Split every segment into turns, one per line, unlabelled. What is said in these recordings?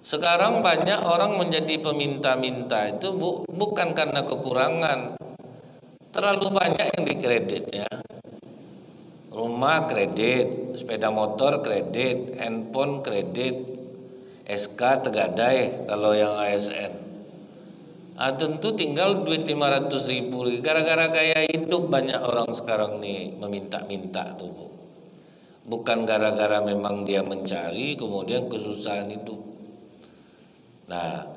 Sekarang banyak orang menjadi peminta-minta itu bukan karena kekurangan. Terlalu banyak yang dikreditnya. Rumah kredit, sepeda motor kredit, handphone kredit, SK tegadai kalau yang ASN. Tentu tinggal duit 500.000. Gara-gara gaya hidup banyak orang sekarang nih meminta-minta tuh, Bu. Bukan gara-gara memang dia mencari kemudian kesusahan itu. Nah,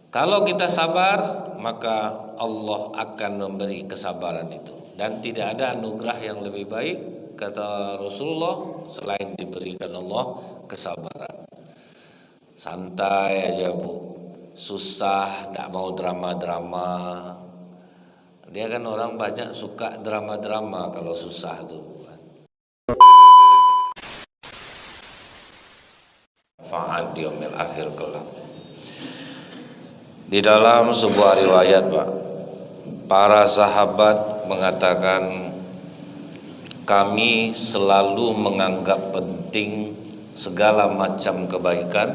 kalau kita sabar, maka Allah akan memberi kesabaran itu. Dan tidak ada anugerah yang lebih baik, kata Rasulullah, selain diberikan Allah kesabaran. Santai aja, Bu. Susah, tidak mau drama-drama. Dia kan orang banyak suka drama-drama kalau susah tuh. Fa'ad yaumil akhir kelak. Di dalam sebuah riwayat, Pak, para sahabat mengatakan, kami selalu menganggap penting segala macam kebaikan,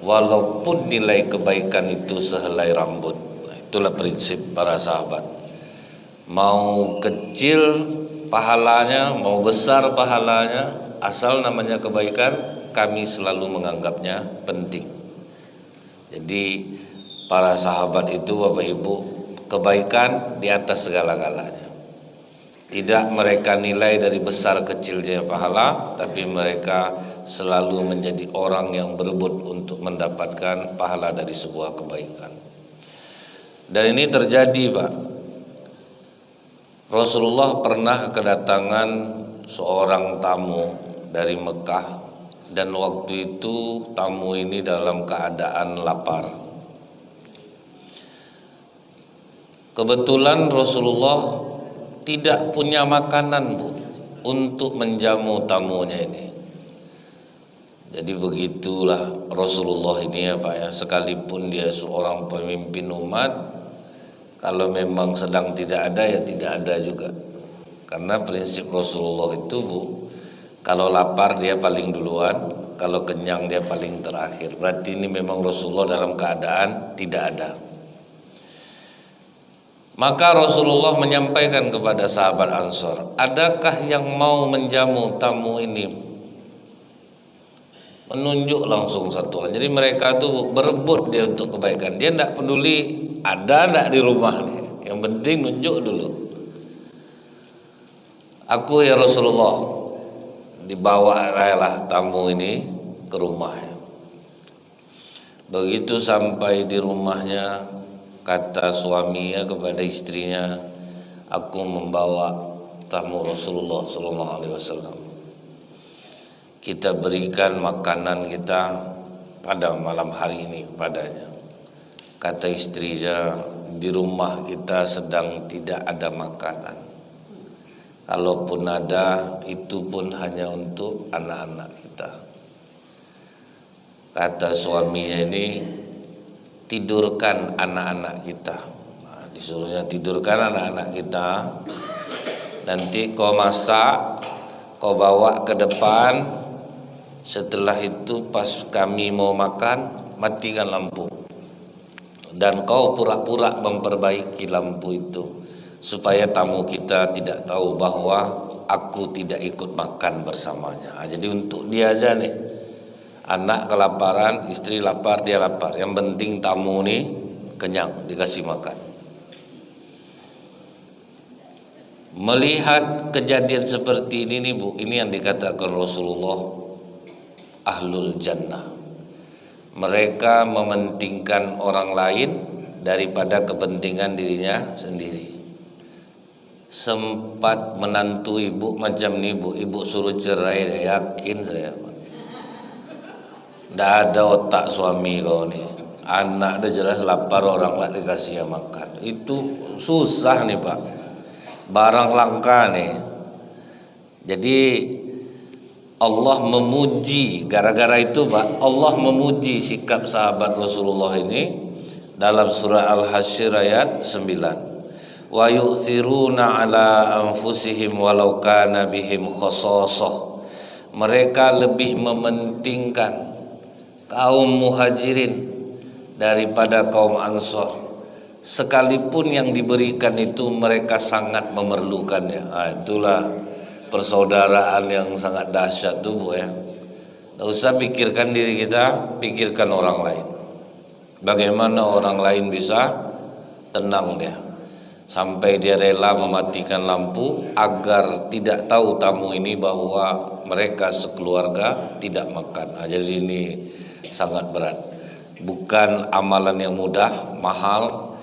walaupun nilai kebaikan itu sehelai rambut. Itulah prinsip para sahabat. Mau kecil pahalanya, mau besar pahalanya, asal namanya kebaikan, kami selalu menganggapnya penting. Jadi para sahabat itu, Bapak Ibu, kebaikan di atas segala-galanya. Tidak mereka nilai dari besar kecilnya pahala, tapi mereka selalu menjadi orang yang berebut untuk mendapatkan pahala dari sebuah kebaikan. Dan ini terjadi, Pak. Rasulullah pernah kedatangan seorang tamu dari Mekah, dan waktu itu tamu ini dalam keadaan lapar. Kebetulan Rasulullah tidak punya makanan, Bu, untuk menjamu tamunya ini. Jadi begitulah Rasulullah ini ya, Pak ya, sekalipun dia seorang pemimpin umat, kalau memang sedang tidak ada ya tidak ada juga. Karena prinsip Rasulullah itu, Bu, kalau lapar dia paling duluan, kalau kenyang dia paling terakhir. Berarti ini memang Rasulullah dalam keadaan tidak ada. Maka Rasulullah menyampaikan kepada sahabat Ansor, adakah yang mau menjamu tamu ini? Menunjuk langsung satu orang. Jadi mereka tuh berebut dia untuk kebaikan. Dia tidak peduli ada tidak di rumah nih. Yang penting nunjuk dulu. Aku ya Rasulullah, dibawa lah tamu ini ke rumahnya. Begitu sampai di rumahnya, kata suaminya kepada istrinya, aku membawa tamu Rasulullah SAW. Kita berikan makanan kita pada malam hari ini kepadanya. Kata istrinya, di rumah kita sedang tidak ada makanan. Kalaupun ada, itu pun hanya untuk anak-anak kita. Kata suaminya ini, tidurkan anak-anak kita. Nah, disuruhnya tidurkan anak-anak kita. Nanti kau masak, kau bawa ke depan. Setelah itu pas kami mau makan, matikan lampu. Dan kau pura-pura memperbaiki lampu itu, supaya tamu kita tidak tahu bahwa aku tidak ikut makan bersamanya. Nah, jadi untuk dia aja nih. Anak kelaparan, istri lapar, dia lapar. Yang penting tamu nih kenyang, dikasih makan. Melihat kejadian seperti ini nih, Bu, ini yang dikatakan Rasulullah, ahlul jannah. Mereka mementingkan orang lain daripada kepentingan dirinya sendiri. Sempat menantu ibu macam ini, Bu, ibu suruh cerai, yakin saya, Pak. Tidak ada otak suami kau nih. Anak dah jelas lapar, orang lah dikasih makan. Itu susah nih, Pak. Barang langka nih. Jadi Allah memuji, gara-gara itu, Pak, Allah memuji sikap sahabat Rasulullah ini dalam surah Al-Hasyr ayat 9. Wa yu'thiruna ala anfusihim walau kana bihim khasasah. Mereka lebih mementingkan kaum muhajirin daripada kaum ansor, sekalipun yang diberikan itu mereka sangat memerlukannya. Itulah persaudaraan yang sangat dahsyat tuh, Bu, ya. Tidak usah pikirkan diri kita, pikirkan orang lain. Bagaimana orang lain bisa tenang dia, sampai dia rela mematikan lampu agar tidak tahu tamu ini bahwa mereka sekeluarga tidak makan. Jadi ini sangat berat. Bukan amalan yang mudah, mahal,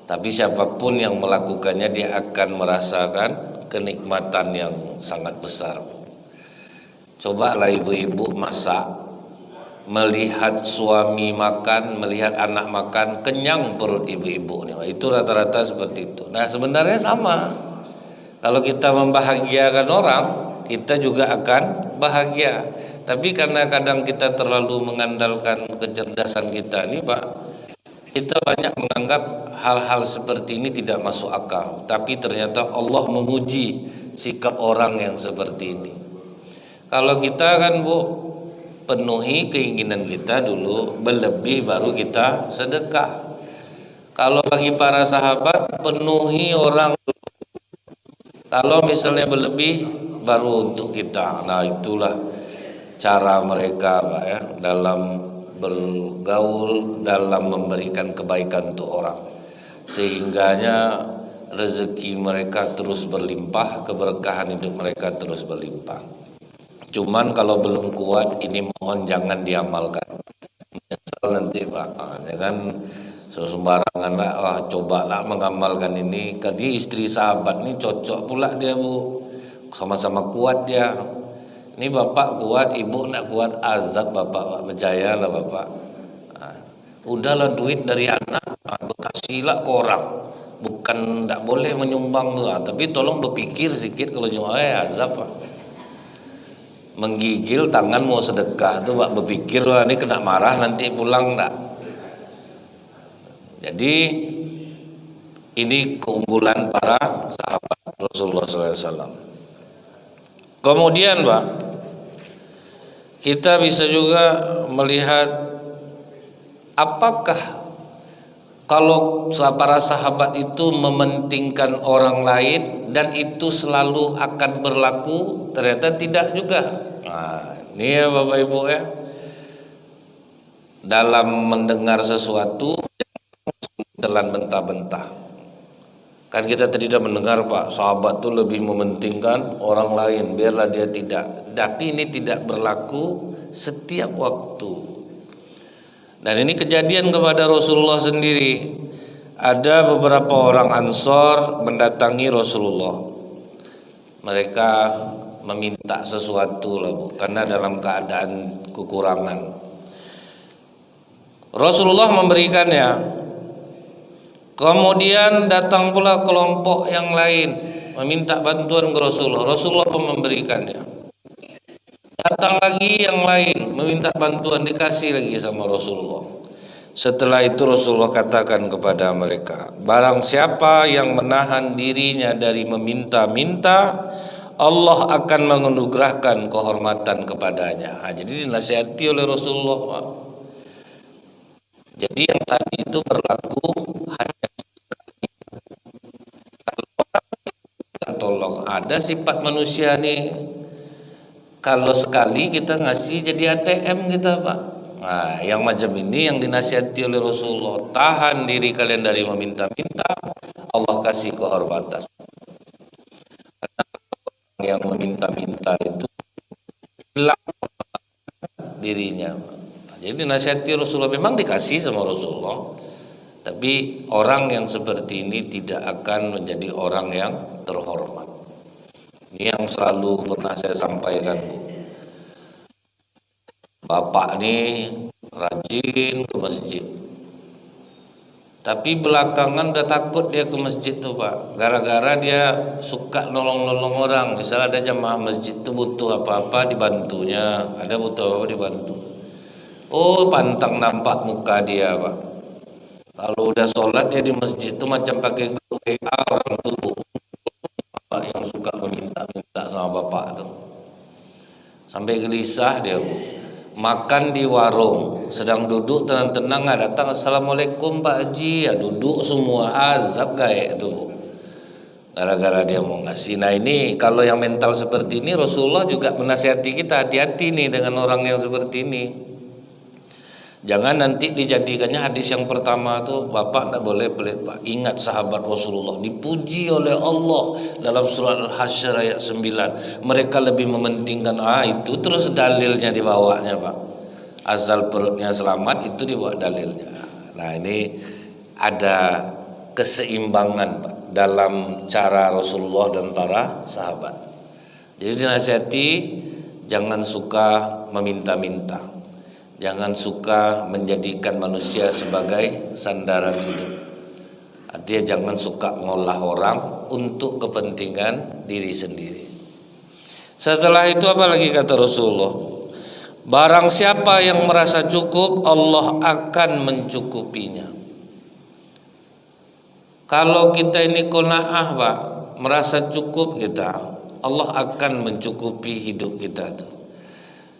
tapi siapapun yang melakukannya dia akan merasakan kenikmatan yang sangat besar. Cobalah ibu-ibu masak, melihat suami makan, melihat anak makan, kenyang perut ibu-ibu. Itu rata-rata seperti itu. Nah, sebenarnya sama. Kalau kita membahagiakan orang, kita juga akan bahagia. Tapi karena kadang kita terlalu mengandalkan kecerdasan kita ini, Pak, kita banyak menganggap hal-hal seperti ini tidak masuk akal. Tapi ternyata Allah memuji sikap orang yang seperti ini. Kalau kita kan, Bu, penuhi keinginan kita dulu, berlebih baru kita sedekah. Kalau bagi para sahabat, penuhi orang, kalau misalnya berlebih baru untuk kita. Nah, itulah cara mereka, Pak, ya, dalam bergaul, dalam memberikan kebaikan untuk orang, sehingganya rezeki mereka terus berlimpah, keberkahan hidup mereka terus berlimpah. Cuman kalau belum kuat, ini mohon jangan diamalkan. Menyesal nanti, Pak. Jangan sembarangan lah, cobalah mengamalkan ini. Tadi istri sahabat ini cocok pula dia, Bu. Sama-sama kuat dia. Ini bapak kuat, ibu nak kuat, azab bapak, percayalah bapak. Udahlah duit dari anak, bekasilah ke orang. Bukan tidak boleh menyumbang tuh, tapi tolong berpikir sedikit kalau nyumbang, azab, Pak. Menggigil tangan mau sedekah tuh, Pak, berpikir lah ini kena marah nanti pulang enggak. Jadi ini keunggulan para sahabat Rasulullah SAW. Kemudian, Pak, kita bisa juga melihat apakah kalau para sahabat itu mementingkan orang lain dan itu selalu akan berlaku, ternyata tidak juga. Nah, ini ya Bapak Ibu, ya, dalam mendengar sesuatu telan bentah-bentah. Kan kita tadi sudah mendengar, Pak, sahabat itu lebih mementingkan orang lain, biarlah dia tidak. Tapi ini tidak berlaku setiap waktu. Dan ini kejadian kepada Rasulullah sendiri. Ada beberapa orang Ansor mendatangi Rasulullah. Mereka meminta sesuatu lah, Bu, karena dalam keadaan kekurangan. Rasulullah memberikannya. Kemudian datang pula kelompok yang lain meminta bantuan ke Rasulullah. Rasulullah pun memberikannya. Datang lagi yang lain meminta bantuan, dikasih lagi sama Rasulullah. Setelah itu Rasulullah katakan kepada mereka, barang siapa yang menahan dirinya dari meminta-minta, Allah akan menganugerahkan kehormatan kepadanya. Jadi dinasihati oleh Rasulullah, Pak. Jadi yang tadi itu berlaku hanya kalau tolong. Ada sifat manusia nih, kalau sekali kita ngasih jadi ATM kita, Pak. Nah, yang macam ini yang dinasihati oleh Rasulullah. Tahan diri kalian dari meminta-minta, Allah kasih kehormatan. Karena yang meminta-minta itu hilang dirinya. Jadi dinasihati Rasulullah, memang dikasih sama Rasulullah, tapi orang yang seperti ini tidak akan menjadi orang yang terhormat. Ini yang selalu pernah saya sampaikan, Bu. Bapak ini rajin ke masjid, tapi belakangan udah takut dia ke masjid tuh, Pak. Gara-gara dia suka nolong-nolong orang. Misalnya ada jamaah masjid tuh butuh apa-apa dibantunya, ada butuh apa dibantu. Oh, pantang nampak muka dia, Pak. Kalau udah sholat dia di masjid itu macam pakai WA orang tuh, Pak, yang suka meminta-minta sama bapak tuh. Sampai gelisah dia, Bu. makan di warung, sedang duduk tenang-tenang datang, assalamualaikum Pak Haji, ya duduk semua, azab gaek itu gara-gara dia mau ngasih. Nah ini kalau yang mental seperti ini, Rasulullah juga menasihati kita, hati-hati nih dengan orang yang seperti ini. Jangan nanti dijadikannya hadis yang pertama tuh, bapak tidak boleh pelit pak. Ingat sahabat Rasulullah dipuji oleh Allah dalam surat Al-Hasyr ayat 9. Mereka lebih mementingkan itu terus dalilnya dibawanya pak. Asal perutnya selamat itu dibawa dalilnya. Nah ini ada keseimbangan pak dalam cara Rasulullah dan para sahabat. Jadi dinasihati jangan suka meminta-minta. Jangan suka menjadikan manusia sebagai sandaran hidup. Artinya jangan suka ngolah orang untuk kepentingan diri sendiri. Setelah itu apa lagi kata Rasulullah? Barang siapa yang merasa cukup, Allah akan mencukupinya. Kalau kita ini qanaah Pak, merasa cukup kita, Allah akan mencukupi hidup kita tuh.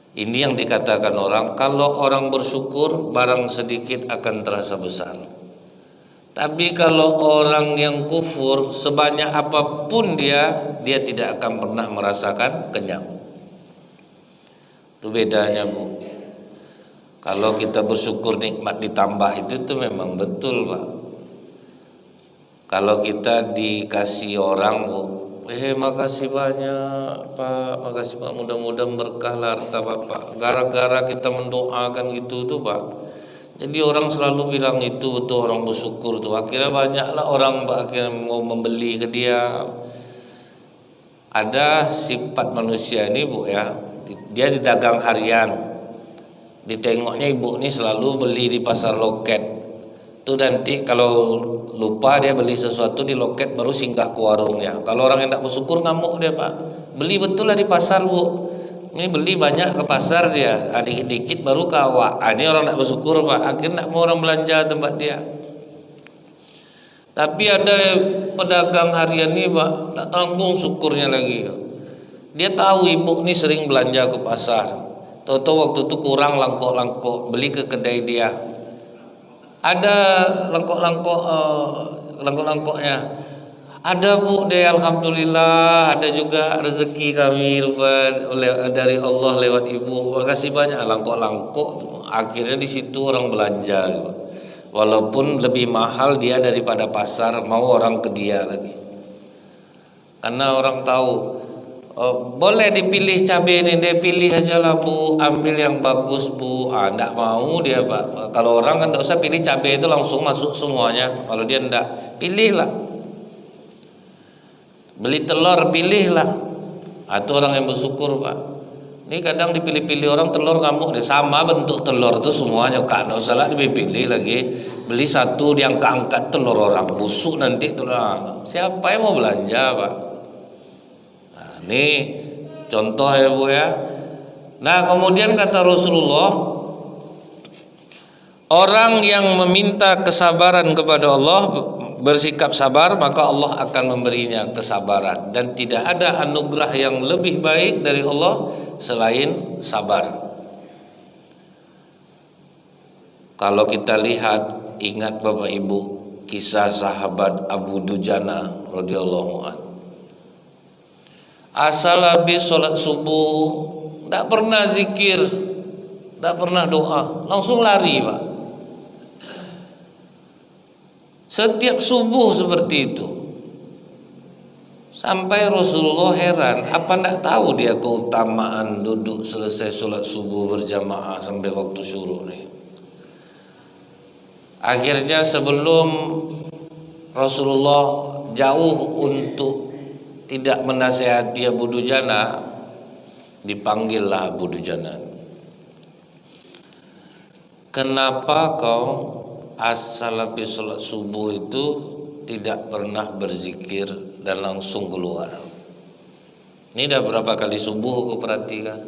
Ini yang dikatakan orang, kalau orang bersyukur barang sedikit akan terasa besar. Tapi kalau orang yang kufur sebanyak apapun dia tidak akan pernah merasakan kenyang. Itu bedanya Bu. Kalau kita bersyukur nikmat ditambah itu memang betul Pak. Kalau kita dikasih orang Bu, makasih banyak Pak, makasih Pak, mudah-mudahan berkah harta Bapak. Gara-gara kita mendoakan gitu tuh Pak. Jadi orang selalu bilang itu tuh orang bersyukur tuh. Akhirnya banyaklah orang Pak akhirnya mau membeli ke dia. Ada sifat manusia ini Bu ya, dia di dagang harian. Ditengoknya ibu ini selalu beli di pasar loket. Itu nanti kalau lupa dia beli sesuatu di loket baru singgah ke warungnya. Kalau orang yang tidak bersyukur ngamuk dia Pak. Beli betul lah di pasar Bu. Ini beli banyak ke pasar dia, dikit-dikit baru ke awak. Ini orang tidak bersyukur Pak. Akhirnya tidak mau orang belanja tempat dia. Tapi ada pedagang harian ini Pak, tidak tanggung syukurnya lagi. Dia tahu ibu ini sering belanja ke pasar. Tahu-tahu waktu itu kurang langkok-langkok, beli ke kedai dia. Ada langkok-langkoknya. Ada Bu deh, alhamdulillah ada juga rezeki kami dari Allah lewat ibu. Makasih banyak langkok-langkok. Akhirnya di situ orang belanja. Walaupun lebih mahal dia daripada pasar, mau orang ke dia lagi. Karena orang tahu boleh dipilih cabai ini, dia pilih aja lah Bu, ambil yang bagus Bu. Enggak mau dia Pak. Kalau orang kan enggak usah pilih cabai itu langsung masuk semuanya. Kalau dia enggak, pilihlah. Beli telur, pilihlah. Itu orang yang bersyukur Pak. Ini kadang dipilih-pilih orang telur ngamuk deh. Sama bentuk telur itu semuanya Kak, enggak usah lah dipilih lagi. Beli satu diangkat-angkat telur orang busuk nanti telur. Siapa yang mau belanja Pak? Ini contoh ya Bu ya. Nah kemudian kata Rasulullah, orang yang meminta kesabaran kepada Allah, bersikap sabar, maka Allah akan memberinya kesabaran. Dan tidak ada anugerah yang lebih baik dari Allah selain sabar. Kalau kita lihat, ingat Bapak Ibu, kisah sahabat Abu Dujana radhiyallahu anhu. Asal habis sholat subuh, tidak pernah zikir, tidak pernah doa, langsung lari Pak. Setiap subuh seperti itu. Sampai Rasulullah heran, apa tidak tahu dia keutamaan duduk selesai sholat subuh berjamaah sampai waktu syuruk nih. Akhirnya sebelum Rasulullah jauh untuk tidak menasihati Abu Dujana, dipanggillah Abu Dujana. Kenapa kau asal habis sholat subuh itu tidak pernah berzikir dan langsung keluar? Ini dah berapa kali subuh kau perhatikan?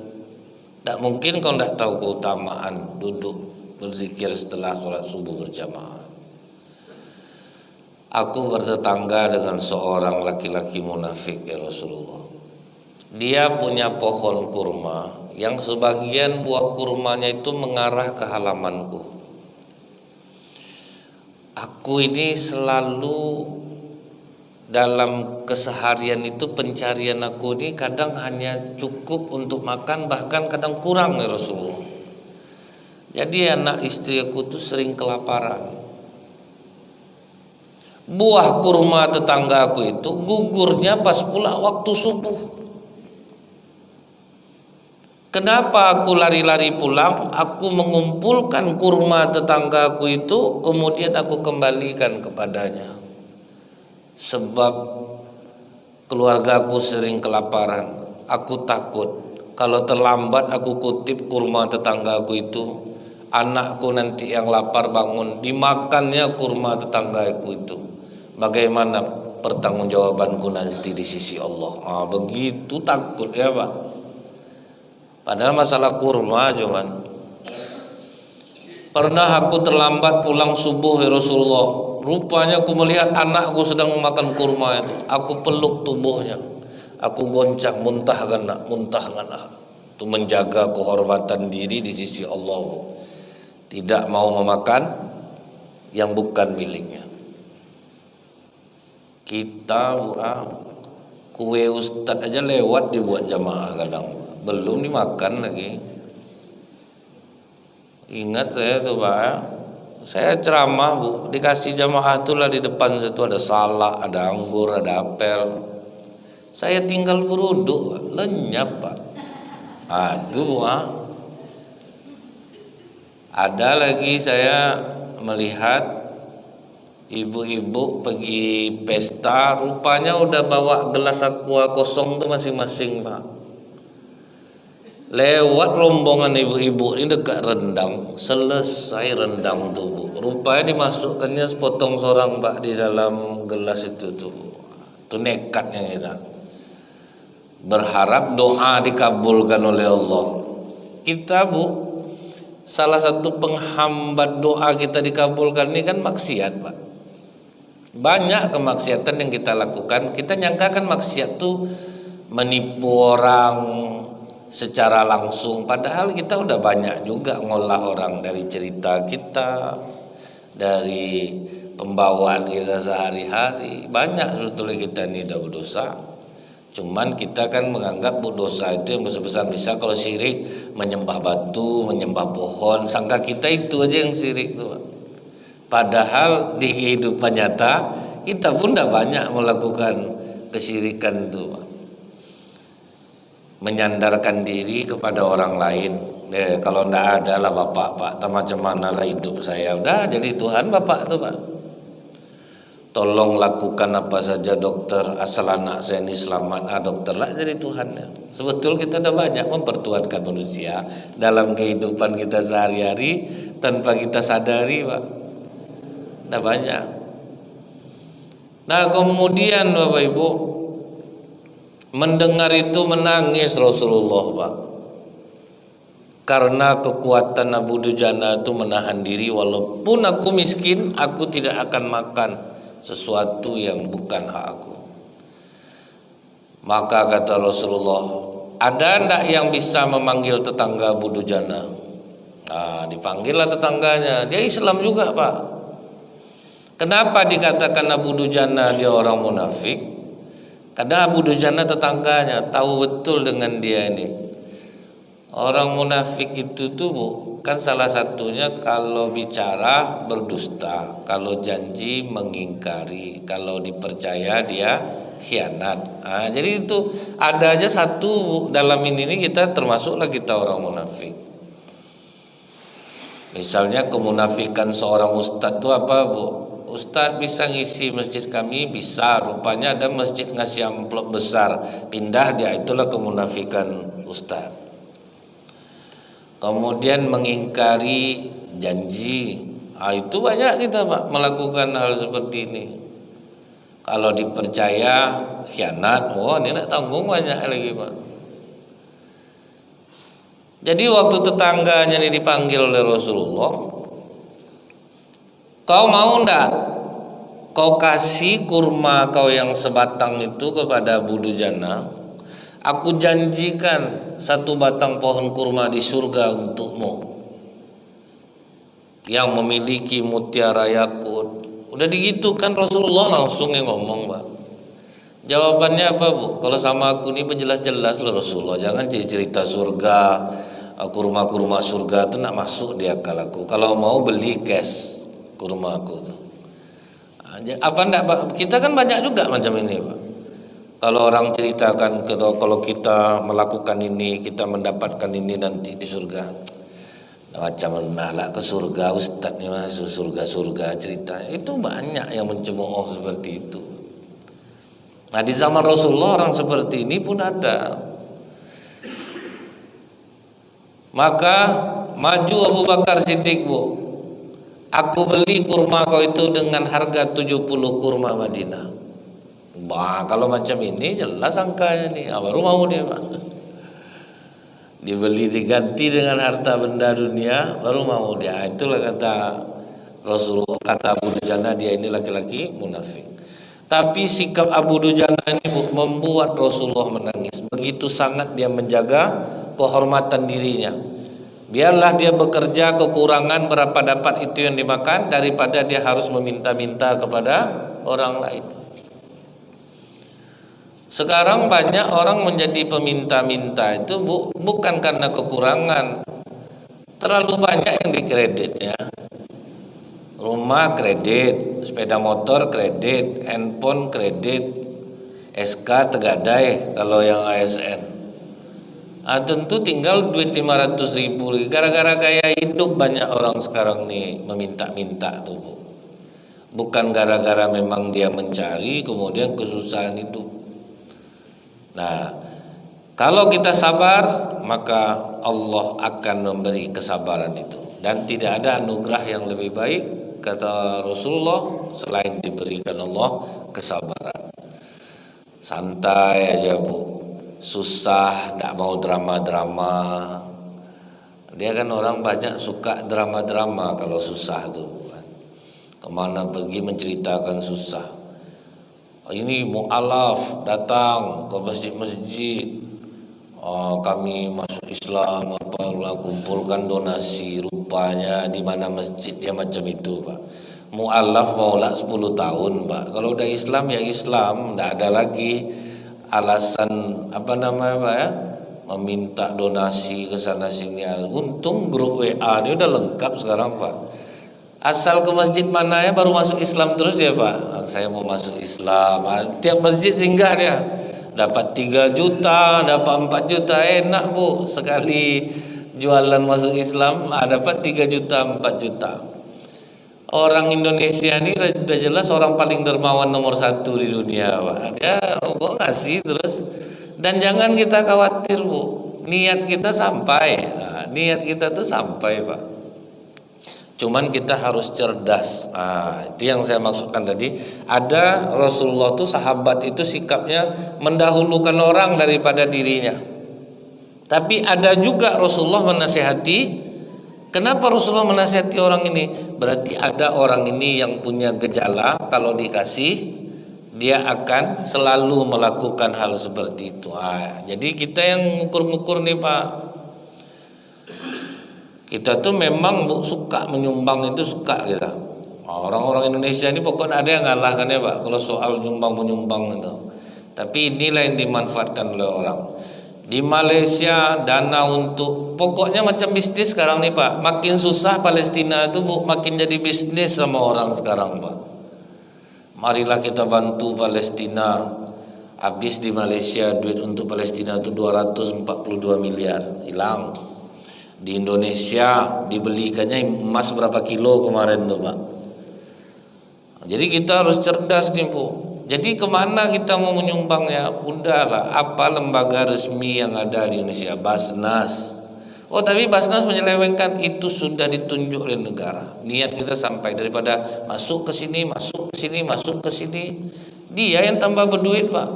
Tak mungkin kau tidak tahu keutamaan duduk berzikir setelah sholat subuh berjamaah. Aku bertetangga dengan seorang laki-laki munafik ya Rasulullah. Dia punya pohon kurma yang sebagian buah kurmanya itu mengarah ke halamanku. Aku ini selalu dalam keseharian itu pencarian aku ini kadang hanya cukup untuk makan, bahkan kadang kurang ya Rasulullah. Jadi anak istri aku tuh sering kelaparan. Buah kurma tetangga aku itu gugurnya pas pula waktu subuh. Kenapa aku lari-lari pulang? Aku mengumpulkan kurma tetangga aku itu, kemudian aku kembalikan kepadanya. Sebab keluargaku sering kelaparan. Aku takut kalau terlambat aku kutip kurma tetanggaku itu, anakku nanti yang lapar bangun dimakannya kurma tetanggaku itu. Bagaimana pertanggungjawabanku nanti di sisi Allah? Begitu takut ya Pak. Padahal masalah kurma cuman. Pernah aku terlambat pulang subuh ya Rasulullah. Rupanya aku melihat anakku sedang memakan kurma itu. Aku peluk tubuhnya. Aku goncang, muntahkan nak. Itu menjaga kehormatan diri di sisi Allah. Tidak mau memakan yang bukan miliknya. Kita kue ustad aja lewat dibuat jamaah kadang. Belum dimakan lagi. Ingat saya tuh Pak, saya ceramah Bu, dikasih jamaah tuh lah di depan situ ada salak, ada anggur, ada apel. Saya tinggal beruduk, lenyap Pak. Aduh Ada lagi saya melihat ibu-ibu pergi pesta, rupanya udah bawa gelas aqua kosong tuh masing-masing Pak. Lewat rombongan ibu-ibu ini dekat rendang, selesai rendang tuh Bu. Rupanya dimasukkannya sepotong sorang Pak di dalam gelas itu tuh. Itu nekatnya kita. Berharap doa dikabulkan oleh Allah. Kita Bu, salah satu penghambat doa kita dikabulkan ini kan maksiat Pak. Banyak kemaksiatan yang kita lakukan, kita nyangkakan maksiat tuh menipu orang secara langsung, padahal kita udah banyak juga ngolah orang dari cerita kita, dari pembawaan kita sehari-hari. Banyak sebetulnya kita ini udah berdosa. Cuman kita kan menganggap dosa itu yang besar-besar. Misal kalau syirik menyembah batu, menyembah pohon, sangka kita itu aja yang syirik itu. Padahal di kehidupan nyata kita pun udah banyak melakukan kesyirikan itu, menyandarkan diri kepada orang lain. Kalau ndak ada lah Pak, macam mana lah hidup saya. Udah jadi Tuhan Bapak tuh Pak. Tolong lakukan apa saja dokter, asal anak saya ini selamat. Dokter lah jadi Tuhan ya. Sebetul kita udah banyak mempertuhankan manusia dalam kehidupan kita sehari-hari tanpa kita sadari Pak. Udah banyak. Nah kemudian Bapak Ibu, mendengar itu menangis Rasulullah Pak, karena kekuatan Abu Dujana itu menahan diri. Walaupun aku miskin, aku tidak akan makan sesuatu yang bukan hak aku. Maka kata Rasulullah, ada ndak yang bisa memanggil tetangga Abu Dujana? Dipanggillah tetangganya. Dia Islam juga Pak. Kenapa dikatakan Abu Dujana dia orang munafik? Karena Abu Dujana tetangganya tahu betul dengan dia ini. Orang munafik itu tuh Bu, kan salah satunya kalau bicara berdusta, kalau janji mengingkari, kalau dipercaya dia khianat. Jadi itu ada aja satu Bu, dalam ini kita termasuklah kita orang munafik. Misalnya kemunafikan seorang ustadz itu apa Bu? Ustadz bisa ngisi masjid kami, bisa. Rupanya ada masjid ngasih amplop besar, pindah dia, itulah kemunafikan ustadz. Kemudian mengingkari janji, itu banyak kita Pak melakukan hal seperti ini. Kalau dipercaya khianat, ini nak tanggung banyak lagi Pak. Jadi waktu tetangganya ini dipanggil oleh Rasulullah, kau mau ndak kau kasih kurma kau yang sebatang itu kepada Abu Dujana, Aku janjikan satu batang pohon kurma di surga untukmu yang memiliki mutiara yakut. Udah digitukan Rasulullah langsung yang ngomong, Pak. Jawabannya apa, Bu? Kalau sama aku ini jelas-jelas loh Rasulullah. Jangan cerita surga, kurma-kurma surga itu nak masuk di akal aku. Kalau mau beli cash kurma aku tuh. Apa enggak, Pak? Kita kan banyak juga macam ini, Pak. Kalau orang ceritakan kalau kita melakukan ini, kita mendapatkan ini nanti di surga. Macam mana ke surga, Ustadz nih masuk surga-surga cerita. Itu banyak yang mencemooh seperti itu. Nah, di zaman Rasulullah orang seperti ini pun ada. Maka maju Abu Bakar Siddiq, Bu. Aku beli kurma kau itu dengan harga 70 kurma Madinah. Bah, kalau macam ini jelas angkanya nih. Baru mau dia, Pak. Dibeli diganti dengan harta benda dunia, baru mau dia. Itulah kata Rasulullah, kata Abu Dujana, dia ini laki-laki munafik. Tapi sikap Abu Dujana ini, Bu, membuat Rasulullah menangis. Begitu sangat dia menjaga kehormatan dirinya. Biarlah dia bekerja kekurangan berapa dapat itu yang dimakan daripada dia harus meminta-minta kepada orang lain. Sekarang banyak orang menjadi peminta-minta itu bukan karena kekurangan. Terlalu banyak yang dikredit ya. Rumah kredit, sepeda motor kredit, handphone kredit, SK tegadai kalau yang ASN. Tentu tinggal duit 500.000. Gara-gara gaya hidup banyak orang sekarang nih meminta-minta tuh, Bu. Bukan gara-gara memang dia mencari kemudian kesusahan hidup. Nah, kalau kita sabar, maka Allah akan memberi kesabaran itu. Dan tidak ada anugerah yang lebih baik, kata Rasulullah, selain diberikan Allah kesabaran. Santai aja, Bu. Susah, tidak mau drama-drama. Dia kan orang banyak suka drama-drama kalau susah tuh. Kemana pergi menceritakan susah. Ini mu'alaf datang ke masjid-masjid, kami masuk Islam, kumpulkan donasi, rupanya di mana masjid dia macam itu, Pak. Mu'alaf maulah 10 tahun, Pak. Kalau udah Islam ya Islam, tidak ada lagi alasan apa namanya, Pak ya, meminta donasi ke sana sini. Untung grup WA ini udah lengkap sekarang, Pak. Asal ke masjid mana ya baru masuk Islam terus dia, Pak. Saya mau masuk Islam. Tiap masjid singgah dia. Dapat 3 juta, dapat 4 juta, enak, Bu. Sekali jualan masuk Islam, dapat 3 juta, 4 juta. Orang Indonesia ini sudah jelas orang paling dermawan nomor 1 di dunia, Pak. Dia kok ngasih terus. Dan jangan kita khawatir, Bu. Niat kita sampai. Nah, niat kita tuh sampai, Pak. Cuman kita harus cerdas. Itu yang saya maksudkan tadi. Ada Rasulullah tuh sahabat itu sikapnya mendahulukan orang daripada dirinya. Tapi ada juga Rasulullah menasihati. Kenapa Rasulullah menasihati orang ini? Berarti ada orang ini yang punya gejala, kalau dikasih dia akan selalu melakukan hal seperti itu. Jadi kita yang ngukur-ngukur nih, Pak. Kita tuh memang suka menyumbang, itu suka kita. Orang-orang Indonesia ini pokoknya ada yang ngalah kan ya, Pak, kalau soal nyumbang menyumbang itu. Tapi inilah yang dimanfaatkan oleh orang. Di Malaysia dana untuk pokoknya macam bisnis sekarang nih, Pak. Makin susah Palestina itu, Bu, makin jadi bisnis sama orang sekarang, Pak. Marilah kita bantu Palestina. Habis di Malaysia duit untuk Palestina itu 242 miliar hilang. Di Indonesia dibelikannya emas berapa kilo kemarin tuh, Pak. Jadi kita harus cerdas nih, Bu. Jadi kemana kita mau menyumbangnya? Udahlah, apa lembaga resmi yang ada di Indonesia? Basnas. Tapi Basnas menyelewengkan, itu sudah ditunjuk oleh negara. Niat kita sampai, daripada masuk ke sini, masuk ke sini, masuk ke sini. Dia yang tambah berduit, Pak.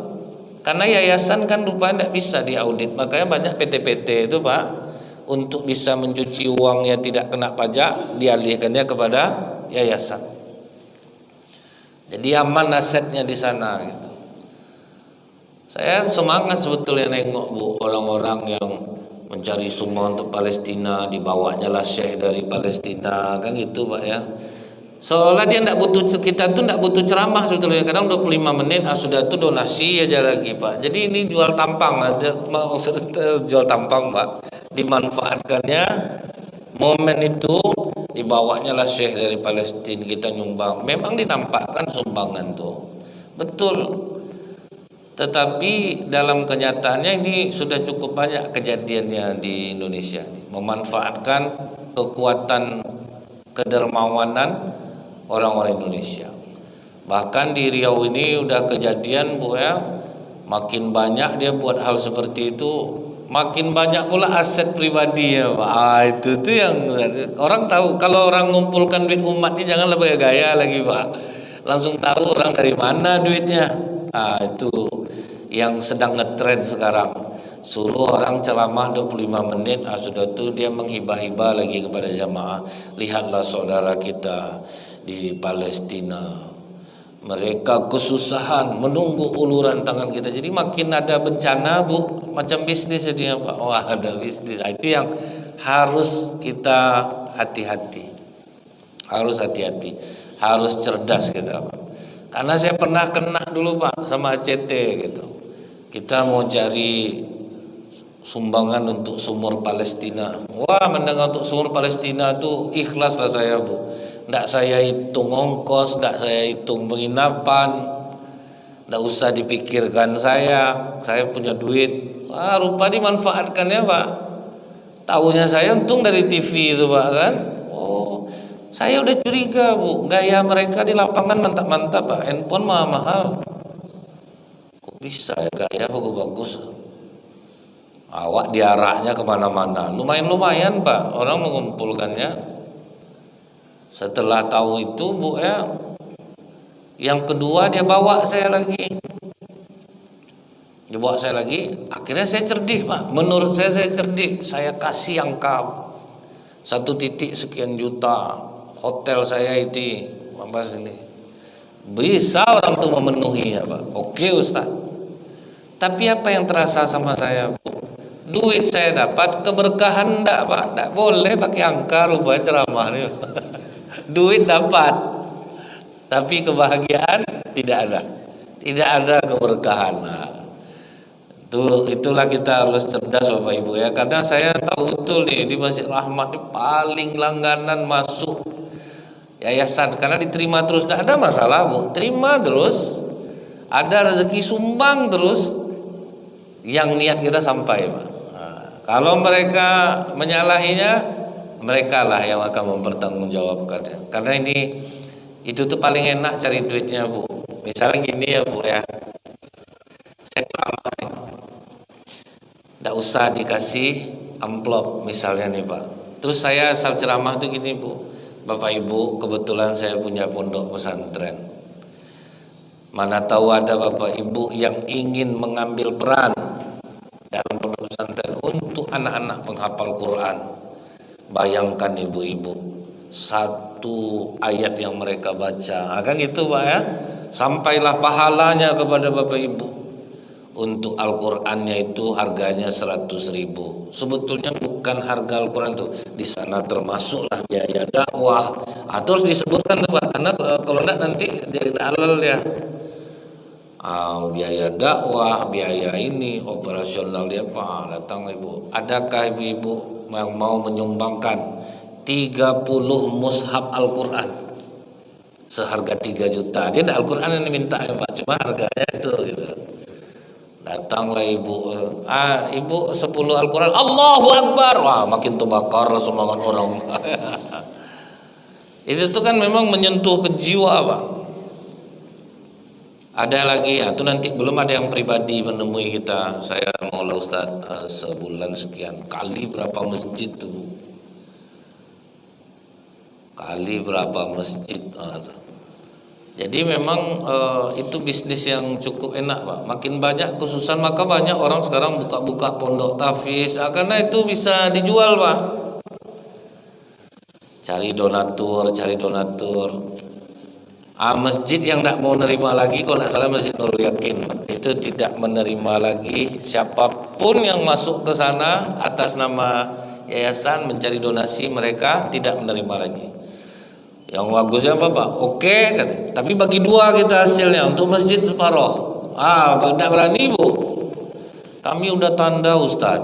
Karena yayasan kan rupanya tidak bisa diaudit. Makanya banyak PT-PT itu, Pak, untuk bisa mencuci uang yang tidak kena pajak, dialihkannya kepada yayasan. Jadi aman asetnya di sana gitu. Saya semangat sebetulnya nengok Bu, orang-orang yang mencari sumbangan untuk Palestina, dibawanya lah syekh dari Palestina, kan gitu Pak ya. Seolah dia tidak butuh, kita tuh tidak butuh ceramah sebetulnya. Kadang 25 menit sudah tuh donasi aja lagi Pak. Jadi ini jual tampang aja, maksudnya jual tampang Pak. Dimanfaatkannya momen itu, dibawanya lah syekh dari Palestina, kita nyumbang. Memang dinampakkan sumbangan tuh, betul. Tetapi dalam kenyataannya ini sudah cukup banyak kejadiannya di Indonesia, memanfaatkan kekuatan kedermawanan orang-orang Indonesia. Bahkan di Riau ini udah kejadian Bu ya, makin banyak dia buat hal seperti itu, makin banyak pula aset pribadinya Pak. Itu tuh yang orang tahu. Kalau orang ngumpulkan duit umat ini jangan lebih gaya lagi Pak, langsung tahu orang dari mana duitnya. Itu yang sedang ngetrend sekarang. Suruh orang ceramah 25 menit, sudah tuh dia menghibah-hibah lagi kepada jamaah. Lihatlah saudara kita di Palestina, mereka kesusahan menunggu uluran tangan kita. Jadi makin ada bencana Bu, macam bisnis jadinya Pak. Wah, ada bisnis. Itu yang harus kita hati-hati. Harus hati-hati, harus cerdas kita Pak. Karena saya pernah kena dulu Pak sama ACT gitu. Kita mau cari sumbangan untuk sumur Palestina. Wah, mendengar untuk sumur Palestina tuh ikhlas lah saya Bu. Nggak saya hitung ongkos, nggak saya hitung penginapan, nggak usah dipikirkan saya punya duit. Wah, rupa dimanfaatkannya Pak. Tahunya saya untung dari TV itu Pak kan. Oh, saya udah curiga Bu, gaya mereka di lapangan mantap-mantap Pak. Handphone mahal. Kok bisa ya gaya bagus-bagus. Awak diarahnya kemana-mana. Lumayan Pak, orang mengumpulkannya. Setelah tahu itu Bu ya, yang kedua dia bawa saya lagi. Dia bawa saya lagi. Akhirnya saya cerdik Pak. Menurut saya cerdik. Saya kasih angka 1 titik sekian juta. Hotel saya itu apa sini. Bisa orang tuh memenuhinya Pak. Oke Ustaz. Tapi apa yang terasa sama saya Bu? Duit saya dapat, keberkahan enggak Pak. Enggak boleh pakai angka rubah ceramah nih. Duit dapat, tapi kebahagiaan tidak ada. Tidak ada keberkahan. Itulah kita harus cerdas Bapak Ibu ya. Karena saya tahu betul nih di Masjid Rahmat ini paling langganan masuk yayasan, karena diterima terus, tidak ada masalah Bu, terima terus, ada rezeki sumbang terus, yang niat kita sampai Pak. Kalau mereka menyalahinya, mereka lah yang akan mempertanggungjawabkannya. Karena itu tuh paling enak cari duitnya Bu. Misalnya gini ya Bu ya, saya ceramah nih, tidak usah dikasih amplop misalnya nih Pak. Terus saya asal ceramah tuh gini Bu, Bapak Ibu, kebetulan saya punya pondok pesantren. Mana tahu ada Bapak Ibu yang ingin mengambil peran dalam pondok pesantren untuk anak-anak penghafal Quran. Bayangkan ibu-ibu, 1 ayat yang mereka baca, kan gitu Pak ya, sampailah pahalanya kepada Bapak Ibu. Untuk Al-Qur'annya itu harganya 100.000. Sebetulnya bukan harga Al-Qur'an itu, di sana termasuklah biaya dakwah. Terus disebutkan tuh Pak, karena kalau enggak nanti jadi halal ya. Biaya dakwah, biaya ini, operasional dia Pak, datang Ibu. Adakah ibu-ibu yang mau menyumbangkan 30 mushaf Al-Quran seharga 3 juta? Dia tidak Al-Quran yang diminta ya Pak, cuma harganya itu gitu. Datanglah ibu, ibu 10 Al-Quran, Allahu Akbar. Wah, makin terbakar sumbangan orang. Itu tuh kan memang menyentuh ke jiwa Pak. Ada lagi, itu nanti belum ada yang pribadi menemui kita. Saya mau Ustaz, sebulan sekian kali berapa masjid tuh? Kali berapa masjid? Jadi memang itu bisnis yang cukup enak Pak. Makin banyak kesusahan, maka banyak orang sekarang buka-buka pondok tahfiz, karena itu bisa dijual Pak. Cari donatur. Masjid yang tidak mau nerima lagi, kalau tidak salah Masjid Nurul Yakin, itu tidak menerima lagi siapapun yang masuk ke sana atas nama yayasan mencari donasi, mereka tidak menerima lagi. Yang bagusnya apa Pak? Oke, kata. Tapi bagi dua kita hasilnya untuk masjid separoh. Tidak berani Bu. Kami udah tanda Ustaz.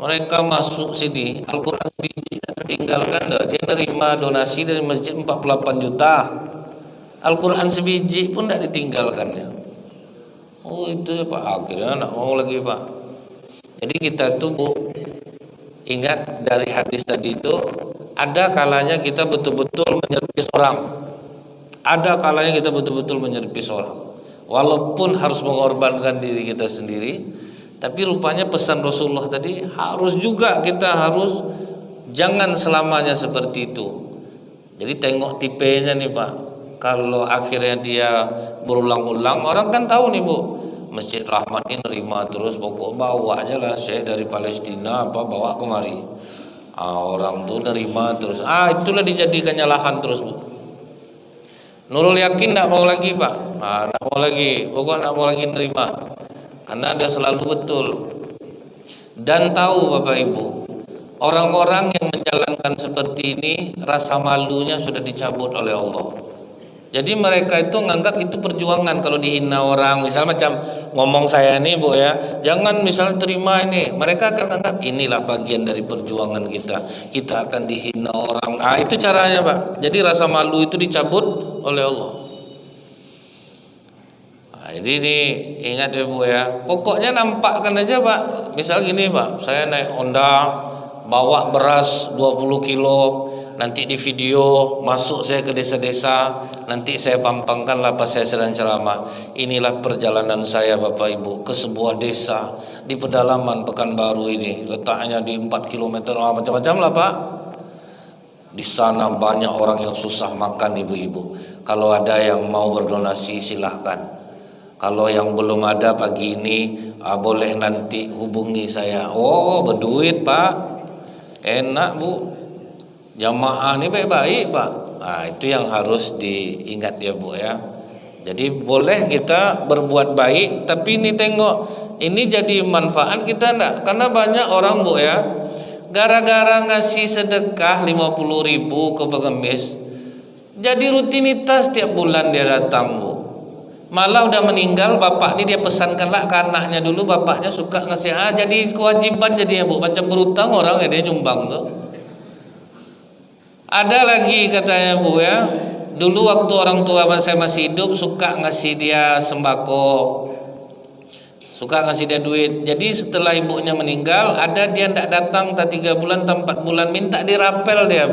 Mereka masuk sini, Al-Quran sebiji tertinggalkan. Dia nerima donasi dari masjid 48 juta. Al-Quran sebiji pun tidak ditinggalkannya. Oh itu ya Pak, akhirnya tidak mau lagi Pak. Jadi kita tuh Bu, ingat dari hadis tadi itu, ada kalanya kita betul-betul menyerpis orang. Ada kalanya kita betul-betul menyerpis orang, walaupun harus mengorbankan diri kita sendiri. Tapi rupanya pesan Rasulullah tadi harus juga kita harus jangan selamanya seperti itu. Jadi tengok tipenya nih Pak. Kalau akhirnya dia berulang-ulang, orang kan tahu nih Bu, Masjid Rahmat ini nerima terus, pokok bawa aja lah Syekh dari Palestina bawa kemari. Orang tuh nerima terus. Itulah dijadikannya lahan terus Bu. Nurul Yakin tidak mau lagi Pak. Tidak mau lagi, pokok tidak mau lagi nerima. Karena dia selalu betul. Dan tahu Bapak Ibu, orang-orang yang menjalankan seperti ini rasa malunya sudah dicabut oleh Allah. Jadi mereka itu nganggap itu perjuangan. Kalau dihina orang, misal macam ngomong saya nih Bu ya, jangan misal terima ini, mereka akan anggap inilah bagian dari perjuangan kita. Kita akan dihina orang. Itu caranya Pak. Jadi rasa malu itu dicabut oleh Allah. Jadi ini ingat ya Bu ya, pokoknya nampakkan aja Pak. Misal gini Pak, saya naik Honda, bawa beras 20 kilo, nanti di video masuk saya ke desa-desa, nanti saya pampangkanlah pas saya sedang ceramah. Inilah perjalanan saya Bapak Ibu ke sebuah desa di pedalaman Pekanbaru ini, letaknya di 4 km, macam-macam lah Pak. Di sana banyak orang yang susah makan ibu-ibu. Kalau ada yang mau berdonasi silahkan. Kalau yang belum ada pagi ini, boleh nanti hubungi saya. Oh berduit Pak, enak Bu. Jamaah ini baik-baik Pak. Itu yang harus diingat ya Bu ya. Jadi boleh kita berbuat baik, tapi ini tengok, ini jadi manfaat kita enggak? Karena banyak orang Bu ya, gara-gara ngasih sedekah 50.000 ke pengemis, jadi rutinitas tiap bulan dia datang Bu. Malah udah meninggal bapak ini dia pesankanlah ke anaknya dulu, bapaknya suka ngasih. Jadi kewajiban jadinya Bu, macam berutang orang ya, dia nyumbang tuh. Ada lagi katanya Bu ya, dulu waktu orang tua saya masih hidup suka ngasih dia sembako, suka ngasih dia duit. Jadi setelah ibunya meninggal, ada dia tidak datang tak 3 bulan tak 4 bulan, minta dirapel dia.